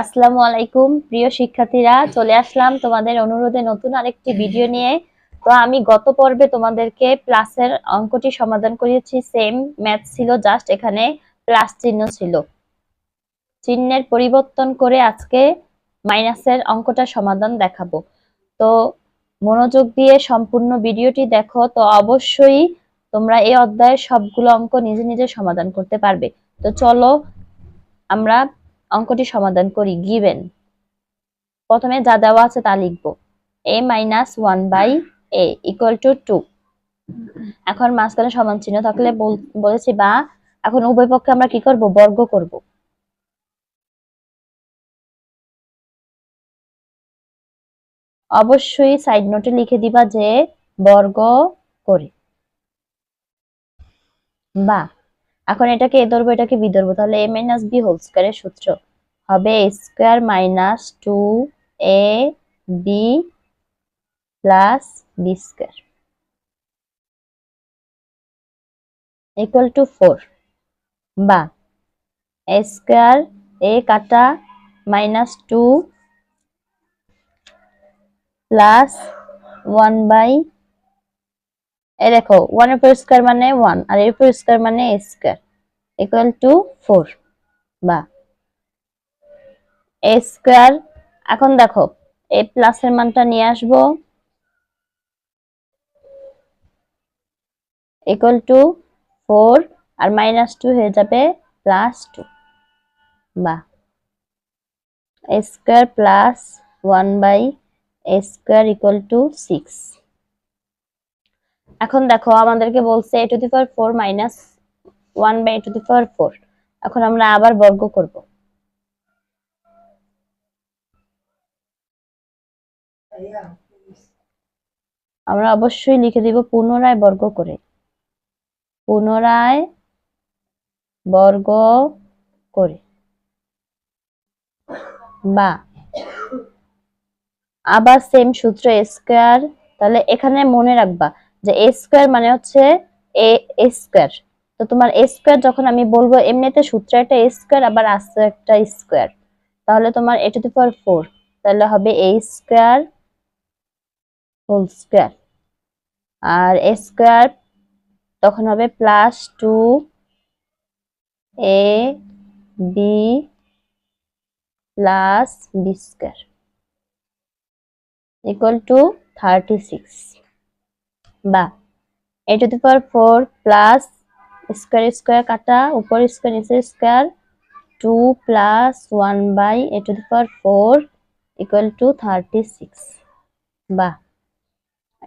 আসসালামু আলাইকুম প্রিয় শিক্ষার্থীরা, চলে আসলাম তোমাদের অনুরোধে নতুন আরেকটি ভিডিও নিয়ে। তো আমি গত পর্বে তোমাদেরকে প্লাসের অঙ্কটি সমাধান করিয়েছি। সেম ম্যাথ ছিল, জাস্ট এখানে প্লাস চিহ্ন ছিল। চিহ্নের পরিবর্তন করে আজকে মাইনাসের অঙ্কটা সমাধান দেখাবো। তো মনোযোগ দিয়ে সম্পূর্ণ ভিডিওটি দেখো, তো অবশ্যই তোমরা এই অধ্যায়ের সবগুলো অঙ্ক নিজে নিজে সমাধান করতে পারবে। তো চলো আমরা অঙ্কটি সমাধান করি। গিভেন, প্রথমে যা দেওয়া আছে তা লিখবো। a minus 1/a equal to 2। এখন মাঝখানে সমান চিহ্ন থাকলে বলেছি বা, এখন উভয় পক্ষে আমরা কি করব, বর্গ করব। অবশ্যই সাইড নোটে লিখে দিবা যে বর্গ করে। বা এখন এটাকে এ ধরবো, এটাকে বি ধরবো, তাহলে a মাইনাস বি হোল স্কয়ারের সূত্র হবে a square minus 2ab plus b square equal to 4। বা a স্কয়ার a কাটা মাইনাস 2 প্লাস 1 বাই, এ দেখো 1 এর উপর স্কয়ার মানে 1 আর এর উপর স্কয়ার মানে a স্কয়ার ইকুয়াল টু 4। বা a স্কয়ার, এখন দেখো এই প্লাসের মানটা নিয়ে আসবো, ইকুয়াল টু 4 আর মাইনাস 2 হয়ে যাবে প্লাস 2। বা a square plus 1/a square equal to 6। এখন দেখো আমাদেরকে বলছে a to the power 4 minus 1/a to the power 4। এখন আমরা আবার বর্গ করব। আমরা অবশ্যই লিখে দিব পুনরায় বর্গ করে। পুনরায় বর্গ করে। বা আবার সেম সূত্র a স্কয়ার, তাহলে এখানে মনে রাখবা যে a স্কয়ার মানে হচ্ছে a স্কয়ার। তো তোমার a স্কয়ার যখন আমি বলবো, এমনিতে সূত্রে একটা a স্কয়ার আবার আছে একটা স্কয়ার, তাহলে তোমার a টু দি পাওয়ার 4, তাহলে হবে a স্কয়ার হোল স্কয়ার আর a স্কয়ার তখন হবে plus 2ab plus b square equal to 36। বা a to the power 4 plus square square কাটা, উপর স্কয়ার নিচে square, 2 plus 1/a to the power 4 equal to 36। বা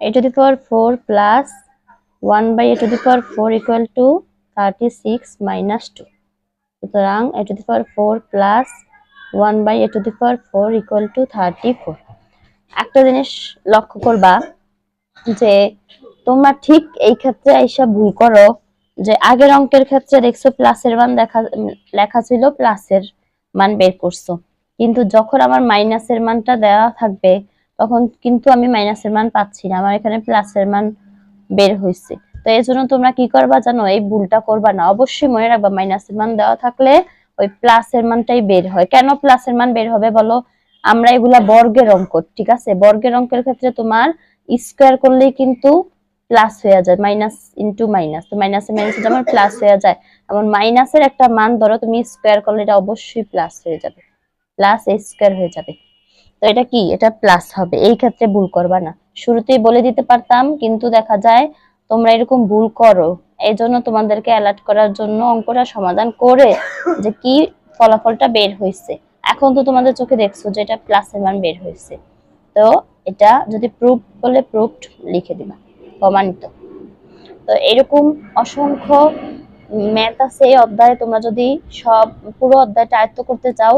a to the power 4 plus 1/a to the power 4 equal to 36 minus 2. সুতরাং a to the power 4 plus 1/a to the power 4 equal to 34। একটা জিনিস লক্ষ্য করবা যে তোমরা ঠিক এই ক্ষেত্রে এইসব ভুল করো, যে আগের অঙ্কের ক্ষেত্রে দেখছো প্লাসের মান লেখা ছিল, প্লাসের মান বের করছো, কিন্তু যখন আমার মাইনাসের মানটা দেওয়া থাকবে তখন কিন্তু আমি মাইনাসের মান পাচ্ছি না, আমার এখানে প্লাসের মান বের হয়েছে। তো এই জন্য তোমরা কি করবা জানো, এই ভুলটা করবা না। অবশ্যই মনে রাখবা মাইনাসের মান দেওয়া থাকলে ওই প্লাসের মানটাই বের হয়। কেন প্লাসের মান বের হবে বলো, আমরা এগুলা বর্গের অঙ্ক, ঠিক আছে, বর্গের অঙ্কের ক্ষেত্রে তোমার স্কয়ার করলেই কিন্তু প্লাস হয়ে যায়, মাইনাস ইনটু মাইনাস, তো মাইনাসে মাইনাসে যেমন প্লাস হয়ে যায়, এমন মাইনাসের একটা মান ধরো তুমি স্কয়ার করলে এটা অবশ্যই প্লাস হয়ে যাবে, প্লাস a স্কয়ার হয়ে যাবে। তো এটা কি, এটা প্লাস হবে, এই ক্ষেত্রে ভুল করবা না। শুরুতেই বলে দিতে পারতাম, কিন্তু দেখা যায় তোমরা এরকম ভুল করো। এই জন্য তোমাদেরকে অ্যালার্ট করার জন্য অঙ্কটা সমাধান করে যে কি ফলাফলটা বের হয়েছে। এখন তো তোমাদের চোখে দেখছো যে এটা প্লাসের মান বের হয়েছে, তো এটা যদি প্রুফ বলে প্রুফড লিখে দিবা, প্রমাণিত। তো এরকম অসংখ্য ম্যাথ আছে এই অধ্যায়ে, তোমরা যদি সব পুরো অধ্যায়টা আয়ত্ত করতে চাও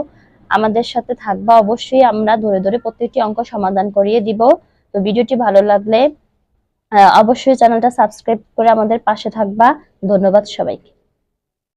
আমাদের সাথে থাকবা। অবশ্যই আমরা ধরে ধরে প্রত্যেকটি অঙ্ক সমাধান করিয়ে দিব। তো ভিডিওটি ভালো লাগলে অবশ্যই চ্যানেলটা সাবস্ক্রাইব করে আমাদের পাশে থাকবা। ধন্যবাদ সবাইকে।